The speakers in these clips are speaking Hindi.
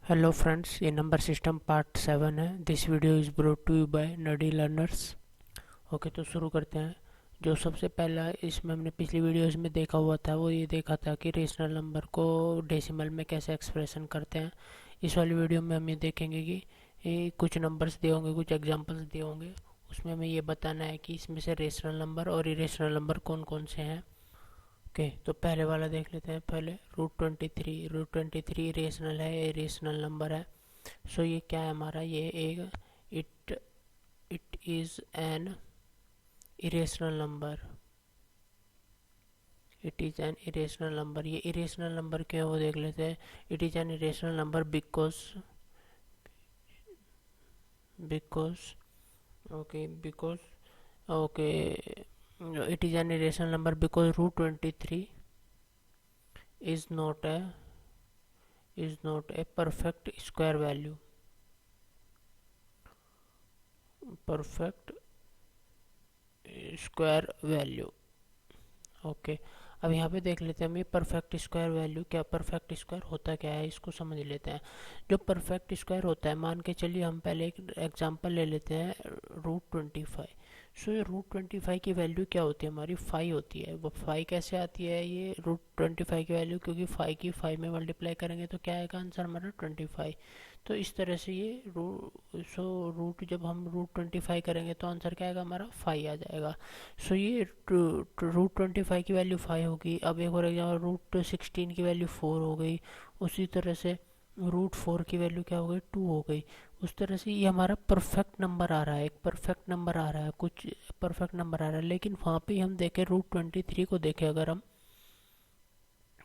हेलो फ्रेंड्स, ये नंबर सिस्टम पार्ट 7 है। This video is brought to you by नडी लर्नर्स। ओके, तो शुरू करते हैं। जो सबसे पहला इसमें हमने पिछली वीडियोस में देखा हुआ था वो ये देखा था कि रेशनल नंबर को डेसिमल में कैसे एक्सप्रेशन करते हैं। इस वाली वीडियो में हम ये देखेंगे कि ये कुछ नंबर्स दिए होंगे, कुछ एग्जांपल्स दिए होंगे, उसमें हमें ये बताना है कि इसमें से रेशनल नंबर और इरेशनल नंबर कौन कौन से हैं। ओके, तो पहले वाला देख लेते हैं। पहले रूट 23 रेशनल है, रेशनल नंबर है। सो ये क्या है हमारा, ये एक it it is an irrational number. It is an irrational number. ये इरेशनल नंबर क्यों है वो देख लेते हैं। It is an irrational number because because okay because okay it is an irrational number because root 23 is not a perfect square value. perfect square value. Okay, अब यहाँ पे देख लेते हैं हम ये परफेक्ट स्क्वायर वैल्यू क्या, परफेक्ट स्क्वायर होता क्या है इसको समझ लेते हैं। जो परफेक्ट स्क्वायर होता है, मान के चलिए हम पहले एक एग्जांपल ले लेते हैं, रूट 25। सो ये रूट 25 की वैल्यू क्या होती है हमारी, 5 होती है। वो 5 कैसे आती है, ये रूट 25 की वैल्यू, क्योंकि 5 की 5 में मल्टीप्लाई करेंगे तो क्या आएगा आंसर हमारा 25। तो इस तरह से ये रूट जब हम रूट 25 करेंगे तो आंसर क्या आएगा हमारा 5 आ जाएगा। सो ये रूट 25 की वैल्यू 5 होगी। अब एक और एग्जाम्पल, रूट 16 की वैल्यू 4 हो गई। उसी तरह से रूट 4 की वैल्यू क्या हो गई, 2 हो गई। उस तरह से ये हमारा परफेक्ट नंबर आ रहा है, एक परफेक्ट नंबर आ रहा है, कुछ परफेक्ट नंबर आ रहा है। लेकिन वहाँ पे हम देखें, रूट 23 को देखें अगर हम,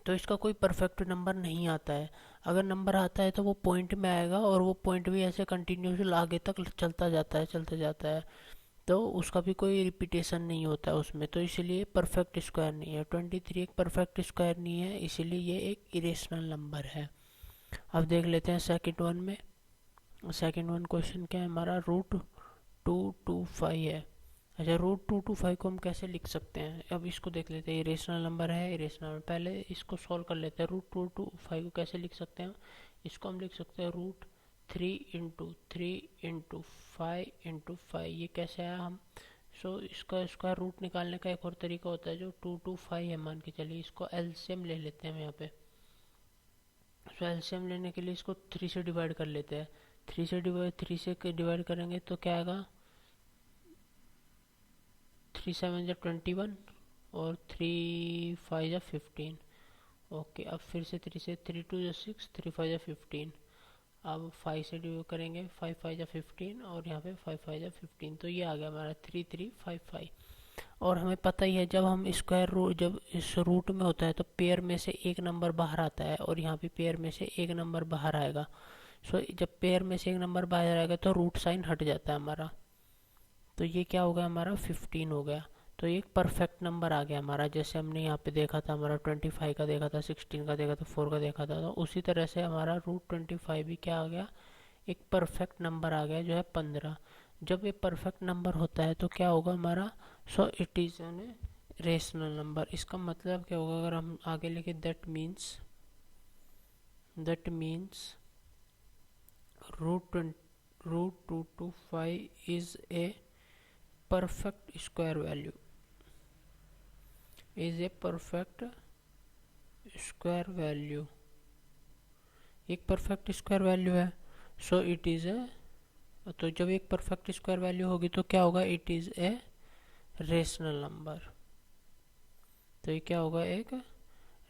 तो इसका कोई परफेक्ट नंबर नहीं आता है। अगर नंबर आता है तो वो पॉइंट में आएगा, और वो पॉइंट भी ऐसे कंटिन्यूस आगे तक चलता जाता है। तो उसका भी कोई रिपीटेशन नहीं होता है उसमें, तो इसलिए परफेक्ट स्क्वायर नहीं है। 23 एक परफेक्ट स्क्वायर नहीं है, इसीलिए ये एक इरेशनल नंबर है। अब देख लेते हैं सेकंड वन में। सेकंड वन क्वेश्चन क्या है हमारा, रूट 225 है। अच्छा, रूट 225 को हम कैसे लिख सकते हैं, अब इसको देख लेते हैं। इरेशनल नंबर है, इरेशनल, पहले इसको सॉल्व कर लेते हैं। रूट 225 को कैसे लिख सकते हैं, इसको हम लिख सकते हैं रूट 3 इंटू 3 इंटू 5 इंटू 5। ये कैसे आया हम, इसका स्क्वायर रूट निकालने का एक और तरीका होता है, जो 225 है मान के चलिए, इसको एलसीएम ले लेते हैं हम यहाँ पे। एलसीएम लेने के लिए इसको 3 से डिवाइड कर लेते हैं। 3 से डिवाइड करेंगे तो क्या आएगा, 3 7 जा 21 और 3 5 जा 15। ओके, अब फिर से 3 से, 3 2 जा 6, 3 5 जा 15। अब 5 से डिवाइड करेंगे, 5 5 जा 15 और यहाँ पे 5 5 जा 15। तो ये आ गया हमारा 3355। और हमें पता ही है, जब हम स्क्वायर रूट, जब इस रूट में होता है तो पेयर में से एक नंबर बाहर आता है, और यहाँ पे पेयर में से एक नंबर बाहर आएगा। जब पेयर में से एक नंबर बाहर आएगा तो रूट साइन हट जाता है हमारा। तो ये क्या हो गया हमारा 15 हो गया। तो ये एक परफेक्ट नंबर आ गया हमारा, जैसे हमने यहाँ पे देखा था, हमारा 25 का देखा था, 16 का देखा था, 4 का देखा था। तो उसी तरह से हमारा रूट 25 भी क्या आ गया, एक परफेक्ट नंबर आ गया, जो है 15। जब ये परफेक्ट नंबर होता है तो क्या होगा हमारा, it is an rational number. इसका मतलब क्या होगा, अगर हम आगे लिखे, that means root root 225 is a perfect square value, is a perfect square value, एक परफेक्ट स्क्वायर वैल्यू है। इट इज़ ए, तो जब एक परफेक्ट स्क्वायर वैल्यू होगी तो क्या होगा, it is a rational number. तो ये क्या होगा, एक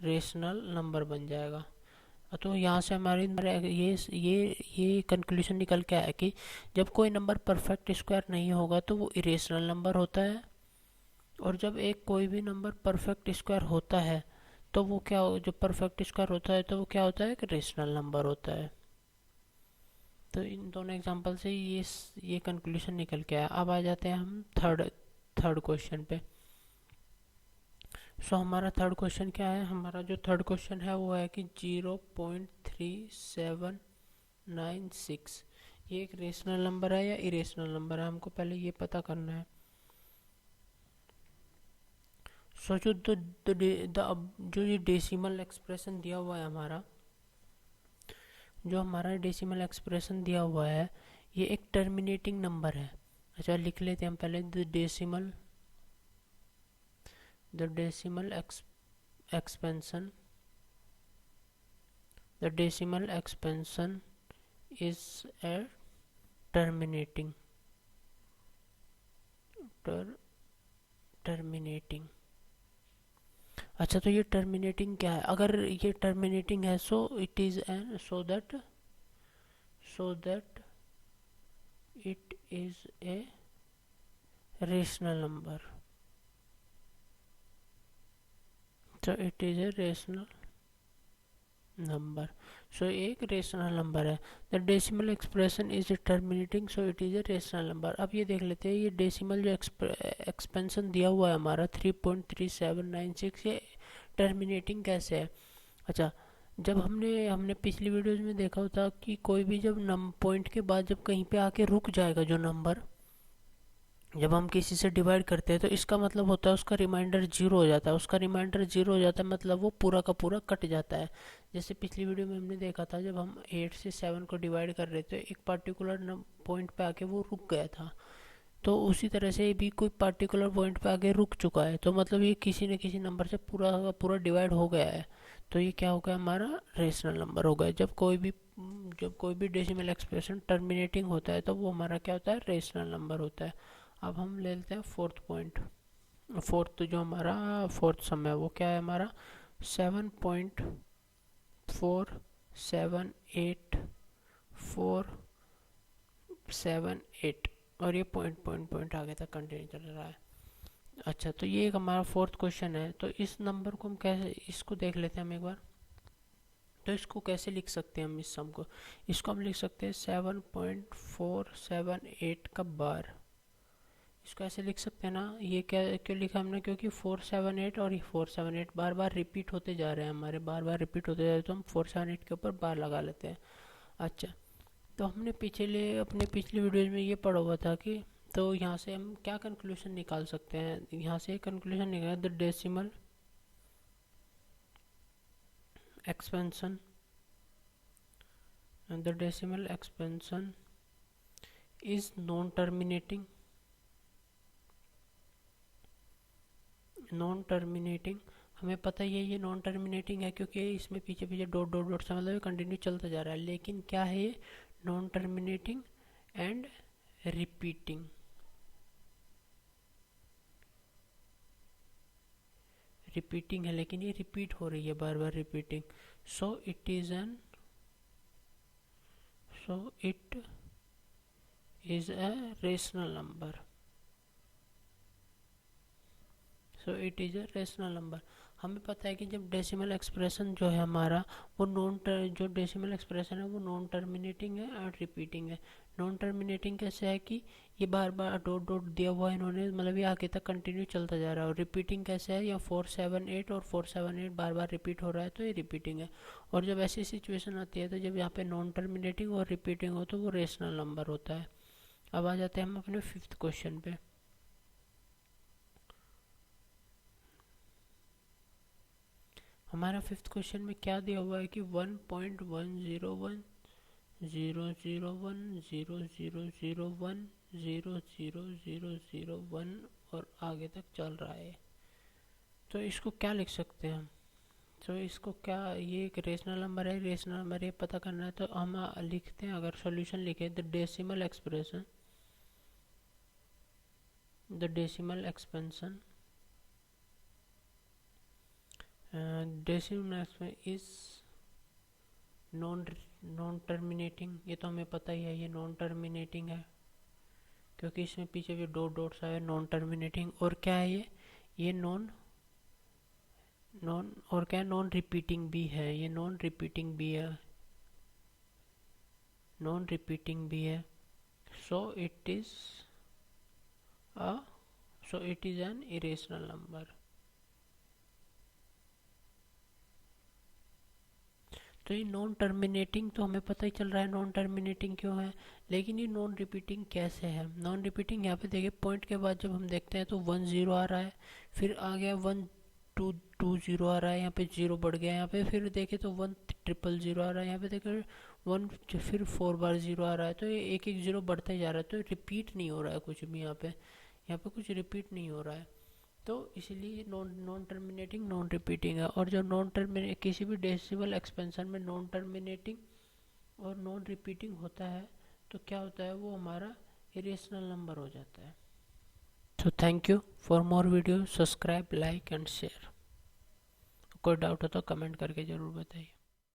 रेशनल नंबर बन जाएगा। तो यहाँ से हमारी ये कंक्लूजन निकल के आया कि जब कोई नंबर परफेक्ट स्क्वायर नहीं होगा तो वो इरेशनल नंबर होता है, और जब एक कोई भी नंबर परफेक्ट स्क्वायर होता है तो वो क्या हो, जब परफेक्ट स्क्वायर होता है तो वो क्या होता है, एक रेशनल नंबर होता है। तो इन दोनों एग्जांपल से ये कंक्लूजन निकल के आया। अब आ जाते हैं हम थर्ड क्वेश्चन पे। हमारा थर्ड क्वेश्चन क्या है, हमारा जो थर्ड क्वेश्चन है वो है कि 0.3796 ये एक रेशनल नंबर है या इरेशनल नंबर है, हमको पहले ये पता करना है। जो ये डेसिमल एक्सप्रेशन दिया हुआ है हमारा, जो हमारा डेसिमल एक्सप्रेशन दिया हुआ है ये एक टर्मिनेटिंग नंबर है। अच्छा लिख लेते हैं हम पहले the decimal expansion the decimal expansion is a terminating terminating. अच्छा तो ये टर्मिनेटिंग क्या है? अगर ये टर्मिनेटिंग है सो it is an so that it is a rational number. so it is a rational number, so एक रेशनल नंबर है। The decimal expression is terminating so it is a rational number. अब ये देख लेते हैं ये डेसिमल जो एक्सपेंशन दिया हुआ है हमारा 3.3796 ये टर्मिनेटिंग कैसे है? अच्छा जब हमने पिछली वीडियोज में देखा होता कि कोई भी जब पॉइंट के बाद जब कहीं पे आके रुक जाएगा जो नंबर, जब हम किसी से डिवाइड करते हैं तो इसका मतलब होता है उसका रिमाइंडर जीरो हो जाता है। उसका रिमाइंडर जीरो हो जाता है मतलब वो पूरा का पूरा कट जाता है। जैसे पिछली वीडियो में हमने देखा था जब हम 8 से 7 को डिवाइड कर रहे थे एक पार्टिकुलर पॉइंट पे आके वो रुक गया था, तो उसी तरह से भी कोई पार्टिकुलर पॉइंट पे आके रुक चुका है तो मतलब ये किसी न किसी नंबर से पूरा का पूरा डिवाइड हो गया है, तो ये क्या हो गया हमारा रेशनल नंबर हो गया। जब कोई भी डेसिमल एक्सप्रेशन टर्मिनेटिंग होता है तो वो हमारा क्या होता है? रेशनल नंबर होता है। अब हम ले लेते हैं फोर्थ पॉइंट। जो हमारा फोर्थ सम है वो क्या है हमारा 7.478 और ये पॉइंट आगे तक कंटिन्यू चल रहा है। अच्छा तो ये एक हमारा फोर्थ क्वेश्चन है। तो इस नंबर को हम कैसे इसको देख लेते हैं हम एक बार। तो इसको कैसे लिख सकते हैं हम इस सम को? इसको हम लिख सकते हैं 7.478 का बार। इसको ऐसे लिख सकते हैं ना। ये क्या क्यों लिखा हमने? क्योंकि 478 और 478 बार बार रिपीट होते जा रहे हैं हमारे, बार बार रिपीट होते जा रहे हैं तो हम 478 के ऊपर बार लगा लेते हैं। अच्छा तो हमने अपने पिछले वीडियोज में ये पढ़ा हुआ था कि तो यहाँ से हम क्या कंक्लूजन निकाल सकते हैं? यहाँ से कंक्लूजन निकाल the decimal expansion is non terminating हमें पता ही है ये नॉन टर्मिनेटिंग है क्योंकि इसमें पीछे पीछे डॉट डॉट डॉट से मतलब कंटिन्यू चलता जा रहा है। लेकिन क्या है ये? नॉन टर्मिनेटिंग एंड रिपीटिंग है, लेकिन ये रिपीट हो रही है बार बार repeating. So it is a rational number. So it is a rational number. हमें पता है कि जब डेसिमल एक्सप्रेशन जो है हमारा वो जो डेसिमल एक्सप्रेशन है वो नॉन टर्मिनेटिंग है और रिपीटिंग है। नॉन टर्मिनेटिंग कैसे है कि ये बार बार डॉट डॉट दिया हुआ है इन्होंने, मतलब ये आगे तक कंटिन्यू चलता जा रहा है। और रिपीटिंग कैसे है? या 478 और 478 बार बार रिपीट हो रहा है तो ये रिपीटिंग है। और जब ऐसी सिचुएशन आती है तो जब यहाँ पे नॉन टर्मिनेटिंग और रिपीटिंग हो तो वो रेशनल नंबर होता है। अब आ जाते हैं हम अपने फिफ्थ क्वेश्चन पे। हमारा फिफ्थ क्वेश्चन में क्या दिया हुआ है कि 1.10100100001000001 और आगे तक चल रहा है। तो इसको क्या लिख सकते हैं हम? तो इसको क्या, ये एक रेशनल नंबर है, रेशनल नंबर ये पता करना है तो हम लिखते हैं। अगर सॉल्यूशन लिखे the decimal expansion decimal is non terminating. ये तो हमें पता ही है ये नॉन टर्मिनेटिंग है क्योंकि इसमें पीछे भी डॉट डॉट्स आए नॉन टर्मिनेटिंग। और क्या है ये नॉन और क्या नॉन रिपीटिंग भी है। ये नॉन रिपीटिंग भी है। सो it is an irrational number. तो ये नॉन टर्मिनेटिंग तो हमें पता ही चल रहा है नॉन टर्मिनेटिंग क्यों है, लेकिन ये नॉन रिपीटिंग कैसे है? नॉन रिपीटिंग यहाँ पे देखिए पॉइंट के बाद जब हम देखते हैं तो 10 आ रहा है, फिर आ गया 1220 आ रहा है, यहाँ पे 0 बढ़ गया, यहाँ पे फिर देखे तो 1000 आ रहा है, यहाँ पे देखे 1 फिर 4 बार 0 आ रहा है, तो ये एक एक 0 बढ़ते जा रहा है, तो रिपीट नहीं हो रहा है कुछ भी यहाँ पे कुछ रिपीट नहीं हो रहा है। तो इसलिए नॉन टर्मिनेटिंग नॉन रिपीटिंग है। और जो नॉन टर्मिनेट किसी भी डेसिमल एक्सपेंशन में नॉन टर्मिनेटिंग और नॉन रिपीटिंग होता है तो क्या होता है, वो हमारा इरेशनल नंबर हो जाता है। So thank you. For more videos, subscribe, like and share. कोई डाउट हो तो कमेंट करके ज़रूर बताइए।